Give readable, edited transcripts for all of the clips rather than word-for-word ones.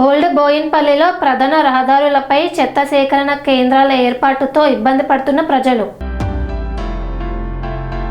Old బోయిన్పల్లిలో ప్రధాన రహదారులపై చెత్త సేకరణ కేంద్రాల ఏర్పాటుతో ఇబ్బంది పడుతున్న ప్రజలు.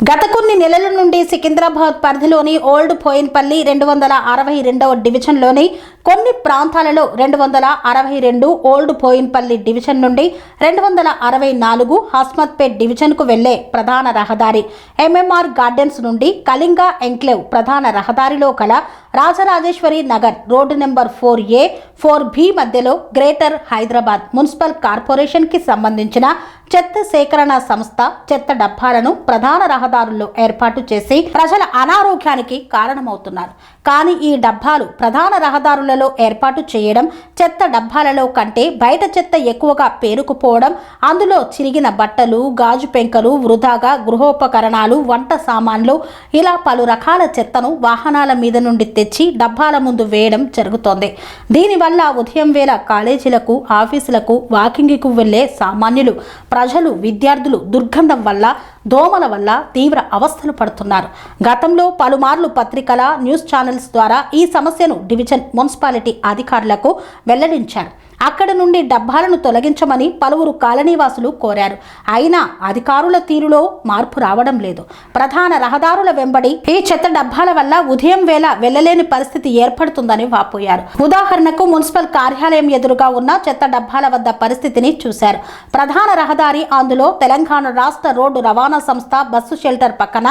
గత కొన్ని నెలల నుండి సికింద్రాబాద్ పరిధిలోని ఓల్డ్ బోయిన్పల్లి 262వ డివిజన్లోని కొన్ని ప్రాంతాలలో 262 ఓల్డ్ బోయిన్పల్లి డివిజన్ నుండి 264 హస్మత్పేట్ డివిజన్కు వెళ్లే ప్రధాన రహదారి ఎంఎంఆర్ గార్డెన్స్ నుండి కళింగ ఎంక్లేవ్ ప్రధాన రహదారిలో కల Rajarajeshwari Nagar road number 4A 4B మధ్యలో గ్రేటర్ హైదరాబాద్ మున్సిపల్ కార్పొరేషన్కి సంబంధించిన చెత్త సేకరణ సంస్థ చెత్త డబ్బాలను ప్రధాన రహదారుల్లో ఏర్పాటు చేసి ప్రజల అనారోగ్యానికి కారణమవుతున్నారు. కానీ ఈ డబ్బాలు ప్రధాన రహదారులలో ఏర్పాటు చేయడం, చెత్త డబ్బాలలో కంటే బయట చెత్త ఎక్కువగా పేరుకుపోవడం, అందులో చిరిగిన బట్టలు, గాజు పెంకలు, వృధాగా గృహోపకరణాలు, వంట సామాన్లు ఇలా పలు రకాల చెత్తను వాహనాల మీద నుండి తెచ్చి డబ్బాల ముందు వేయడం జరుగుతోంది. దీనివల్ల ఉదయం వేళ కాలేజీలకు, ఆఫీసులకు, వాకింగ్కు వెళ్లే సామాన్యులు, ప్రజలు, విద్యార్థులు దుర్గంధం వల్ల, దోమల వల్ల తీవ్ర అవస్థలు పడుతున్నారు. గతంలో పలుమార్లు పత్రికల, న్యూస్ ఛానల్స్ ద్వారా ఈ సమస్యను డివిజన్ మున్సిపాలిటీ అధికారులకు వెల్లడించారు. అక్కడ నుండి డబ్బాలను తొలగించమని పలువురు కాలనీవాసులు కోరారు. అయినా అధికారుల తీరులో మార్పు రావడం లేదు. ప్రధాన రహదారుల వెంబడి ఈ చెత్త డబ్బాల వల్ల ఉదయం వేళ వెళ్లలేని పరిస్థితి ఏర్పడుతుందని వాపోయారు. ఉదాహరణకు మున్సిపల్ కార్యాలయం ఎదురుగా ఉన్న చెత్త డబ్బాల వద్ద పరిస్థితిని చూశారు. ప్రధాన రహదారి, అందులో తెలంగాణ రాష్ట్ర రోడ్డు రవాణా సంస్థ బస్సు షెల్టర్ పక్కన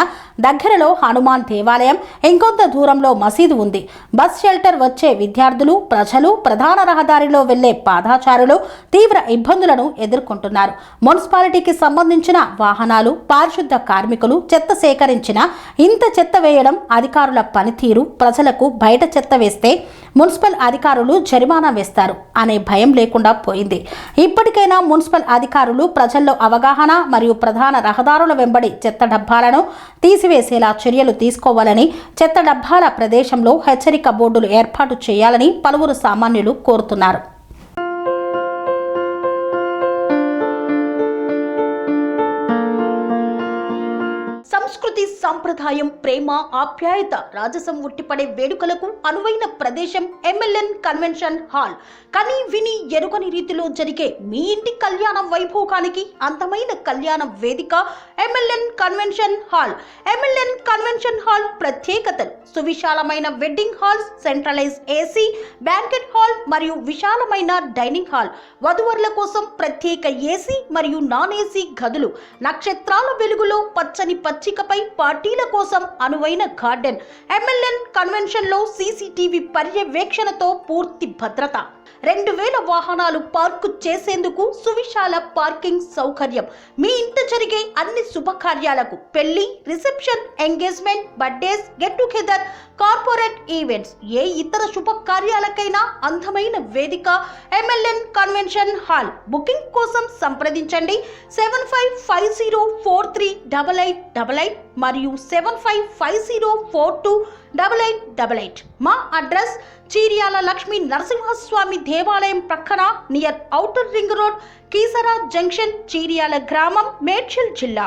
దగ్గరలో హనుమాన్ దేవాలయం, ఇంకొంత దూరంలో మసీదు ఉంది. బస్ షెల్టర్ వచ్చే విద్యార్థులు, ప్రజలు ప్రధాన రహదారిలో వెళ్లే పాదాచారులు తీవ్ర ఇబ్బందులను ఎదుర్కొంటున్నారు. మున్సిపాలిటీకి సంబంధించిన వాహనాలు, పారిశుద్ధ కార్మికులు చెత్త సేకరించిన ఇంత చెత్త వేయడం అధికారుల పనితీరు, ప్రజలకు బయట చెత్త వేస్తే మున్సిపల్ అధికారులు జరిమానా వేస్తారు అనే భయం లేకుండా పోయింది. ఇప్పటికైనా మున్సిపల్ అధికారులు ప్రజల్లో అవగాహన మరియు ప్రధాన రహదారుల వెంబడి చెత్త డబ్బాలను తీసివేసేలా చర్యలు తీసుకోవాలని, చెత్త డబ్బాల ప్రదేశంలో హెచ్చరిక బోర్డులు ఏర్పాటు చేయాలని పలువురు సామాన్యులు కోరుతున్నారు. సంస్కృతి, సంప్రదాయం, ప్రేమ, ఆప్యాయత, రాజసం ఉట్టిపడే వేడుకలకు అనువైన ప్రదేశం ఎంఎల్ఎన్ కన్వెన్షన్ హాల్. కని విని ఎరుగని రీతిలో జరిగే మీ ఇంటి కళ్యాణ వైభోగానికి అందమైన కళ్యాణ వేదిక MLN convention hall. MLN convention hall ప్రత్యేకతలు: సువిశాలమైన wedding halls, centralise AC banquet hall మరియు విశాలమైన డైనింగ్ హాల్, వధువరుల కోసం ప్రత్యేక ఏసీ మరియు నాన్ ఏసీ గదులు, నక్షత్రాల వెలుగులో పచ్చని పచ్చికపై పార్టీల కోసం అనువైన గార్డెన్. ఎంఎల్ఎన్ కన్వెన్షన్ లో సీసీటీవీ పర్యవేక్షణతో పూర్తి భద్రత, 2000 వాహనాలు పార్కు చేసేందుకు సువిశాల పార్కింగ్ సౌకర్యం. మీ ఇంట జరిగే అన్ని శుభకార్యాలకు, పెళ్లి, reception, engagement, birthdays, get together, corporate events, ఏ ఇతర శుభకార్యాలకైనా అందమైన వేదిక ఎంఎల్ఎన్ కన్వెన్షన్ హాల్. బుకింగ్ కోసం సంప్రదించండి 7550438888 మరియు 7550428888. మా అడ్రస్ చీర్యాల లక్ష్మీ నరసింహస్వామి దేవాలయం ప్రక్కన, near outer ring road, Keesara junction, Cheeryal గ్రామం, మేడ్చల్ జిల్లా.